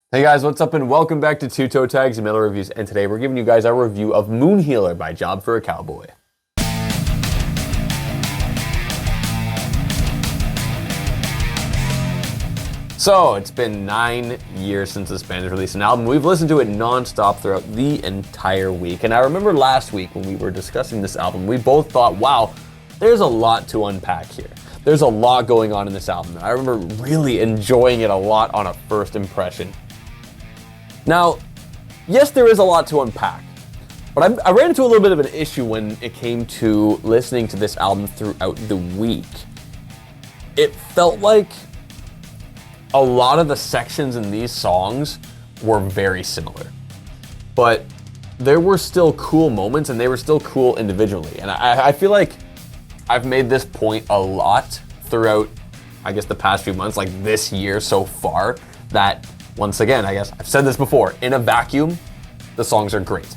Hey guys, what's up and welcome back to Toe Tags Reviews, and today we're giving you guys our review of Moon Healer by Job for a Cowboy. So, it's been 9 years since this band has released an album. We've listened to it non-stop throughout the entire week, and I remember last week when we were discussing this album, we both thought, wow, there's a lot to unpack here. There's a lot going on in this album, and I remember really enjoying it a lot on a first impression. Now, yes, there is a lot to unpack, but I ran into a little bit of an issue when it came to listening to this album throughout the week. It felt like a lot of the sections in these songs were very similar, but there were still cool moments and they were still cool individually. And I feel like I've made this point a lot throughout, I guess, the past few months, like this year so far, that once again, I guess I've said this before, in a vacuum, the songs are great.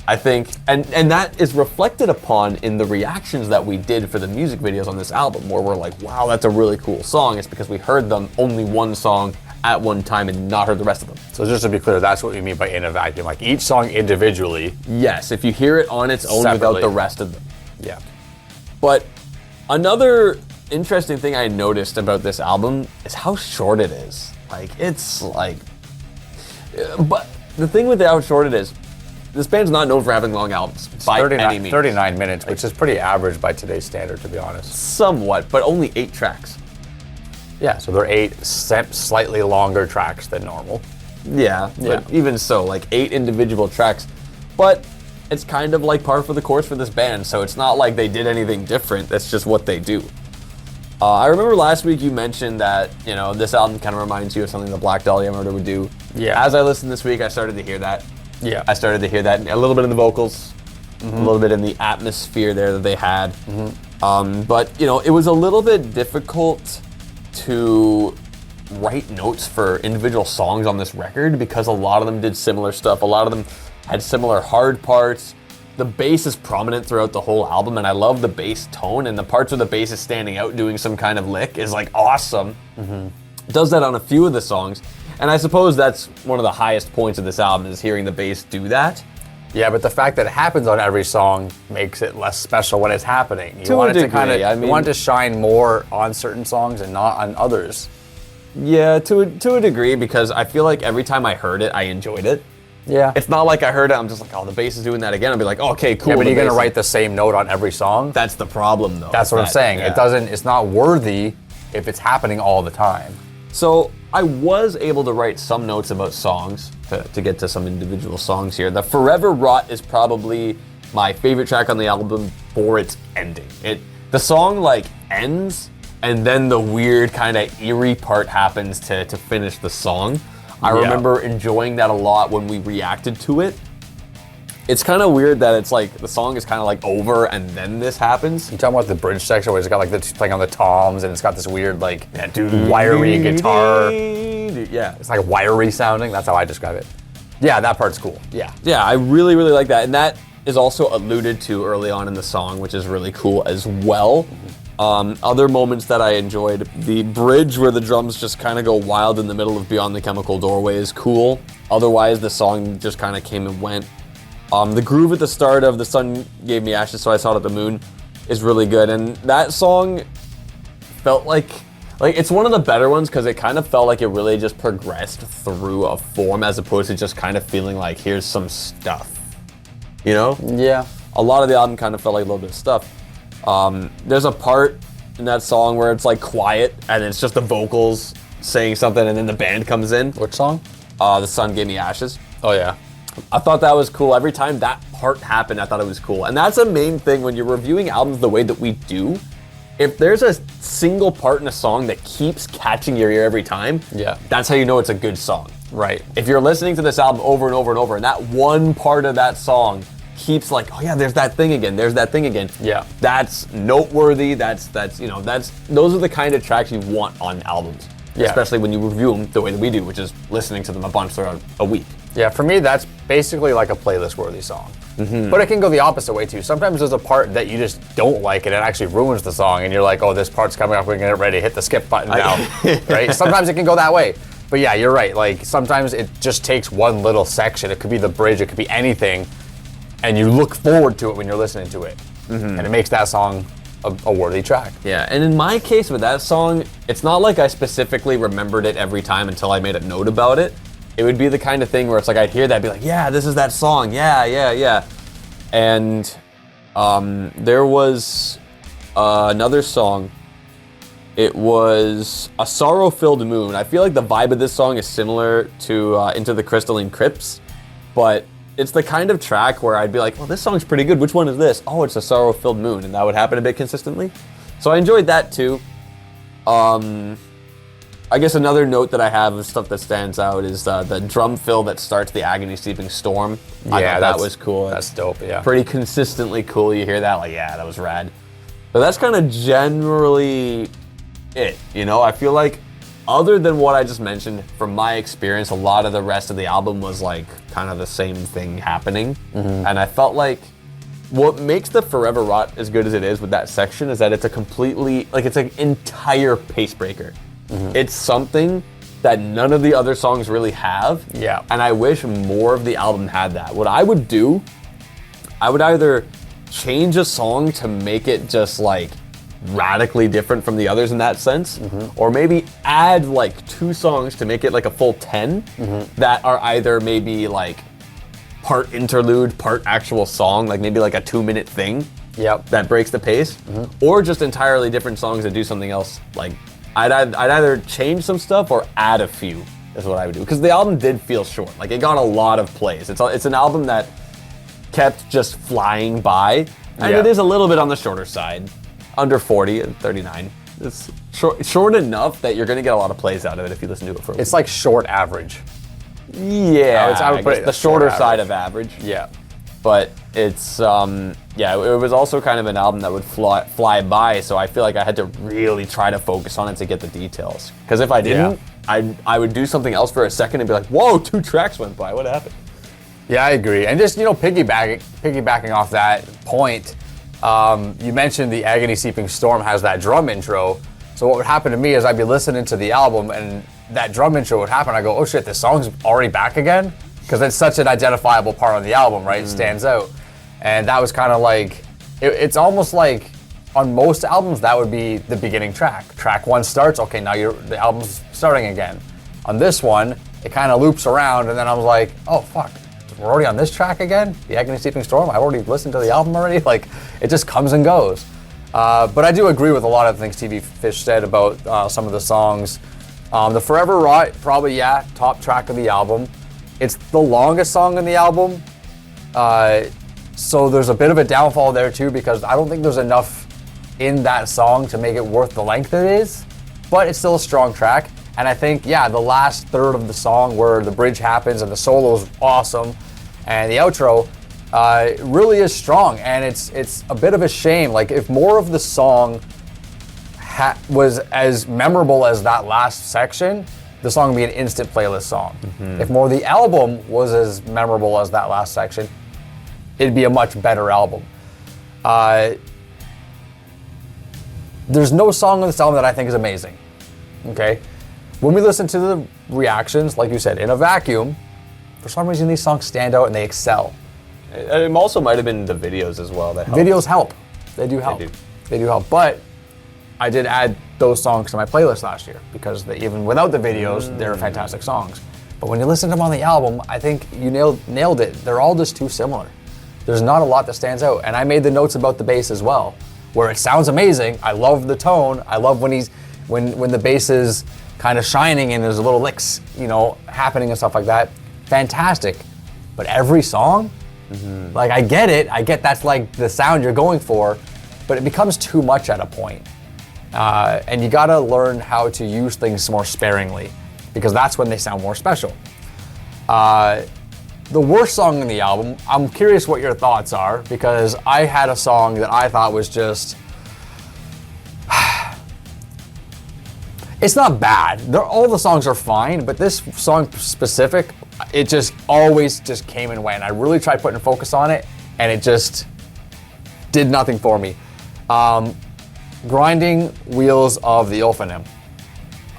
I think, and that is reflected upon in the reactions that we did for the music videos on this album, where we're like, wow, that's a really cool song. It's because we heard them only one song at one time and not heard the rest of them. So just to be clear, that's what you mean by in a vacuum, like each song individually. Yes, if you hear it on its own Separately. without the rest of them. Yeah. But another interesting thing I noticed about this album is how short it is. Like, it's like, but the thing with how short it is, this band's not known for having long albums by any means. 39 minutes, which is pretty average by today's standard, to be honest. Somewhat, but only 8 tracks. Yeah, so they're 8 slightly longer tracks than normal. Yeah, but even so, like 8 individual tracks. But it's kind of like par for the course for this band, so it's not like they did anything different. That's just what they do. I remember last week you mentioned that, you know, this album kind of reminds you of something the Black Dahlia Murder would do. Yeah. As I listened this week, I started to hear that. Yeah. I started to hear that a little bit in the vocals, a little bit in the atmosphere there that they had. But, you know, it was a little bit difficult to write notes for individual songs on this record because a lot of them did similar stuff. A lot of them had similar hard parts. The bass is prominent throughout the whole album, and I love the bass tone, and the parts where the bass is standing out doing some kind of lick is like awesome. It does that on a few of the songs, and I suppose that's one of the highest points of this album is hearing the bass do that. Yeah, but the fact that it happens on every song makes it less special when it's happening. You want it to kind of, you want it to shine more on certain songs and not on others. Yeah, to a degree, because I feel like every time I heard it, I enjoyed it. Yeah. It's not like I heard it, I'm just like, oh, the bass is doing that again. I'll be like, oh, okay, cool. Yeah, but you're gonna write the same note on every song? That's the problem, though. That's what I'm saying. Yeah. It's not worthy if it's happening all the time. So I was able to write some notes about songs to get to some individual songs here. The Forever Rot is probably my favorite track on the album for its ending. The song like ends, and then the weird kind of eerie part happens to finish the song. I remember enjoying that a lot when we reacted to it. It's kind of weird that it's like the song is kind of like over and then this happens. You talking about the bridge section where it's got like it's playing on the toms and it's got this weird like wiry guitar. Yeah, it's like wiry sounding. That's how I describe it. Yeah, that part's cool. Yeah, I really like that, and that is also alluded to early on in the song, which is really cool as well. Other moments that I enjoyed, the bridge where the drums just kind of go wild in the middle of Beyond the Chemical Doorway is cool. Otherwise, the song just kind of came and went. The groove at the start of The Sun Gave Me Ashes, So I Saw It at the Moon is really good. And that song felt like it's one of the better ones because it kind of felt like it really just progressed through a form as opposed to just kind of feeling like, here's some stuff. You know? Yeah. A lot of the album kind of felt like a little bit of stuff. There's a part in that song where it's like quiet and it's just the vocals saying something and then the band comes in. Which song? The Sun Gave Me Ashes. Oh yeah. I thought that was cool. Every time that part happened, I thought it was cool. And that's a main thing when you're reviewing albums the way that we do. If there's a single part in a song that keeps catching your ear every time, that's how you know it's a good song. Right. If you're listening to this album over and over and over and that one part of that song keeps like, oh yeah, there's that thing again, there's that thing again. Yeah. That's noteworthy, those are the kind of tracks you want on albums. Yeah. Especially when you review them the way that we do, which is listening to them a bunch throughout a week. Yeah, for me, that's basically like a playlist-worthy song. But it can go the opposite way too. Sometimes there's a part that you just don't like and it actually ruins the song and you're like, oh, this part's coming up, we're gonna get ready, hit the skip button now, right? Sometimes it can go that way. But yeah, you're right. Like sometimes it just takes one little section. It could be the bridge, it could be anything, and you look forward to it when you're listening to it, and it makes that song a worthy track. Yeah, and in my case with that song, it's not like I specifically remembered it every time until I made a note about it. It would be the kind of thing where it's like I'd hear that, be like, yeah, this is that song, yeah. And there was another song. It was A Sorrow-Filled Moon. I feel like the vibe of this song is similar to Into the Crystalline Crypts, but it's the kind of track where I'd be like, well, this song's pretty good. Which one is this? Oh, it's A Sorrow-Filled Moon, and that would happen a bit consistently. So I enjoyed that too. I guess another note that I have of stuff that stands out is the drum fill that starts the Agony Sleeping Storm. I thought that was cool. That's dope, yeah. Pretty consistently cool. You hear that, like, yeah, that was rad. But that's kind of generally it, you know? I feel like other than what I just mentioned, from my experience, a lot of the rest of the album was like kind of the same thing happening. And I felt like what makes the Forever Rot as good as it is with that section is that it's a completely, like, it's an entire pace breaker. It's something that none of the other songs really have. Yeah. And I wish more of the album had that. What I would do, I would either change a song to make it just like radically different from the others in that sense, or maybe add like 2 songs to make it like a full 10 that are either maybe like part interlude, part actual song, like maybe like a 2-minute thing that breaks the pace, or just entirely different songs that do something else. Like I'd either change some stuff or add a few is what I would do, because the album did feel short. Like it got a lot of plays. It's an album that kept just flying by, and it is a little bit on the shorter side, under 40 and 39. It's short enough that you're gonna get a lot of plays out of it if you listen to it for a It's like short average. Yeah, I would put it the shorter side of average. Yeah. But it's, it was also kind of an album that would fly by, so I feel like I had to really try to focus on it to get the details. Because if I didn't, I would do something else for a second and be like, whoa, 2 tracks went by, what happened? Yeah, I agree. And just, piggybacking off that point, you mentioned the Agony Sleeping Storm has that drum intro. So what would happen to me is I'd be listening to the album and that drum intro would happen. I go, oh shit, this song's already back again? Because it's such an identifiable part on the album, right? It stands out. And that was kind of like, it's almost like on most albums, that would be the beginning track. Track 1 starts, okay, now the album's starting again. On this one, it kind of loops around, and then I was like, oh fuck, we're already on this track again? The Agony Sleeping Storm? I've already listened to the album already? Like, it just comes and goes. But I do agree with a lot of things TV Fish said about some of the songs. The Forever Rot, probably, top track of the album. It's the longest song in the album, so there's a bit of a downfall there too, because I don't think there's enough in that song to make it worth the length it is, but it's still a strong track. And I think, the last third of the song where the bridge happens and the solo is awesome, and the outro really is strong. And it's a bit of a shame. Like if more of the song was as memorable as that last section, the song would be an instant playlist song. If more of the album was as memorable as that last section, it'd be a much better album. There's no song on this album that I think is amazing, okay? When we listen to the reactions, like you said, in a vacuum, for some reason these songs stand out and they excel. It also might have been the videos as well that help. Videos help. They do help. They do help. But I did add those songs to my playlist last year because even without the videos, they're fantastic songs. But when you listen to them on the album, I think you nailed it. They're all just too similar. There's not a lot that stands out. And I made the notes about the bass as well, where it sounds amazing. I love the tone. I love when the bass is kind of shining and there's little licks, happening and stuff like that. Fantastic. But every song, like I get it. I get that's like the sound you're going for, but it becomes too much at a point. And you gotta learn how to use things more sparingly, because that's when they sound more special. The worst song in the album, I'm curious what your thoughts are, because I had a song that I thought was just, it's not bad. All the songs are fine, but this song specific, it just always just came and went. I really tried putting focus on it, and it just did nothing for me. Grinding Wheels of the Ulfanum.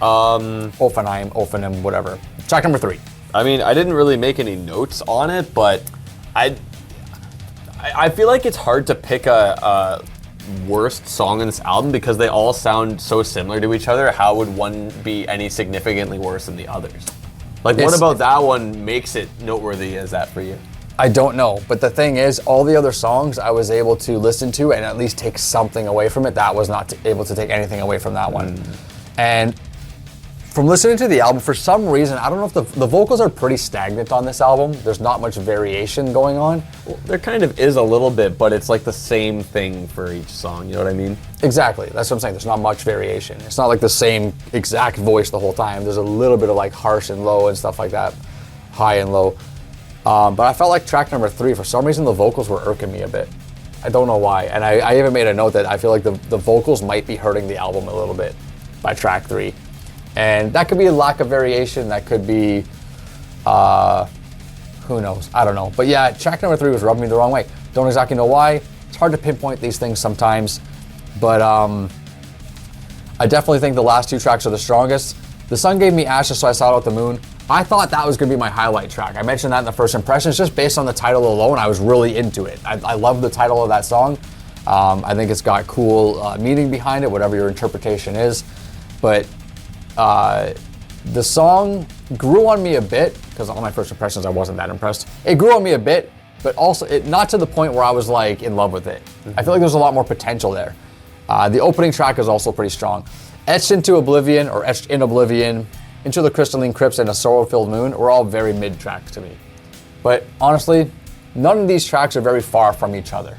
Offenheim, whatever. Track number 3. I mean, I didn't really make any notes on it, but I feel like it's hard to pick a worst song on this album because they all sound so similar to each other. How would one be any significantly worse than the others? Like, what about that one makes it noteworthy as that for you? I don't know, but the thing is, all the other songs I was able to listen to and at least take something away from it. That was not able to take anything away from that one. And from listening to the album, for some reason, I don't know if the vocals are pretty stagnant on this album. There's not much variation going on. Well, there kind of is a little bit, but it's like the same thing for each song, you know what I mean? Exactly, that's what I'm saying. There's not much variation. It's not like the same exact voice the whole time. There's a little bit of like harsh and low and stuff like that, high and low. But I felt like track number 3, for some reason, the vocals were irking me a bit. I don't know why. And I even made a note that I feel like the vocals might be hurting the album a little bit by track 3. And that could be a lack of variation. That could be, who knows? I don't know. But yeah, track number 3 was rubbing me the wrong way. Don't exactly know why. It's hard to pinpoint these things sometimes. But I definitely think the last 2 tracks are the strongest. The Sun Gave Me Ashes, So I Sought Out the Moon. I thought that was going to be my highlight track. I mentioned that in the first impressions. Just based on the title alone, I was really into it. I love the title of that song. I think it's got cool meaning behind it, whatever your interpretation is. But the song grew on me a bit, because on my first impressions I wasn't that impressed. It grew on me a bit, but also not to the point where I was like in love with it. I feel like there's a lot more potential there. The opening track is also pretty strong. Etched Into Oblivion, or Etched in Oblivion, Into the Crystalline Crypts, and A Sorrow-Filled Moon were all very mid tracks to me. But honestly, none of these tracks are very far from each other.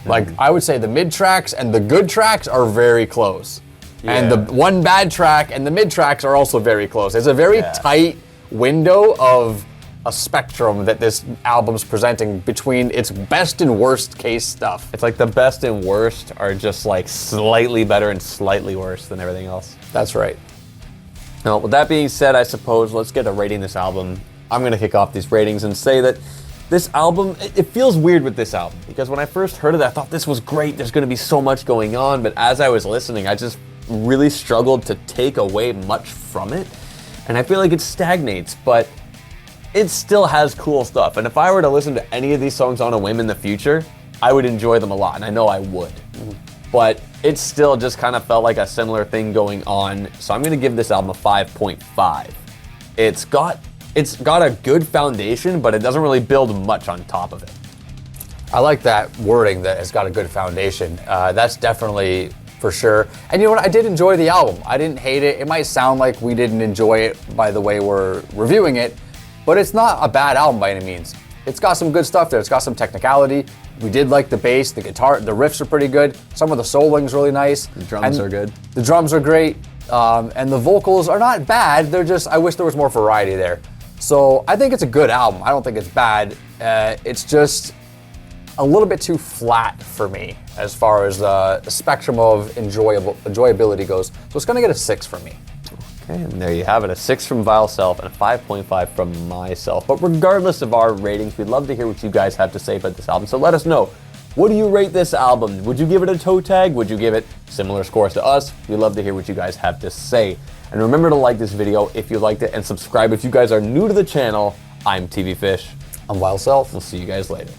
Like, I would say the mid tracks and the good tracks are very close. Yeah. And the one bad track and the mid tracks are also very close. It's a very tight window of a spectrum that this album's presenting between its best and worst case stuff. It's like the best and worst are just like slightly better and slightly worse than everything else. That's right. Now, with that being said, I suppose let's get a rating this album. I'm going to kick off these ratings and say that this album, it feels weird with this album, because when I first heard it, I thought this was great. There's going to be so much going on, but as I was listening, I just really struggled to take away much from it. And I feel like it stagnates, but it still has cool stuff. And if I were to listen to any of these songs on a whim in the future, I would enjoy them a lot, and I know I would. But it still just kind of felt like a similar thing going on. So I'm going to give this album a 5.5. It's got a good foundation, but it doesn't really build much on top of it. I like that wording, that it's got a good foundation. That's definitely for sure. And you know what? I did enjoy the album. I didn't hate it. It might sound like we didn't enjoy it by the way we're reviewing it, but it's not a bad album by any means. It's got some good stuff there. It's got some technicality. We did like the bass, the guitar, the riffs are pretty good. Some of the souling's really nice. The drums are good. The drums are great. And the vocals are not bad. They're just, I wish there was more variety there. So I think it's a good album. I don't think it's bad. It's just a little bit too flat for me as far as the spectrum of enjoyability goes. So it's gonna get a 6 from me. Okay, and there you have it, a 6 from Vile Self and a 5.5 from myself. But regardless of our ratings, we'd love to hear what you guys have to say about this album. So let us know, what do you rate this album? Would you give it a toe tag? Would you give it similar scores to us? We'd love to hear what you guys have to say. And remember to like this video if you liked it, and subscribe if you guys are new to the channel. I'm TV Fish. I'm Vile Self. We'll see you guys later.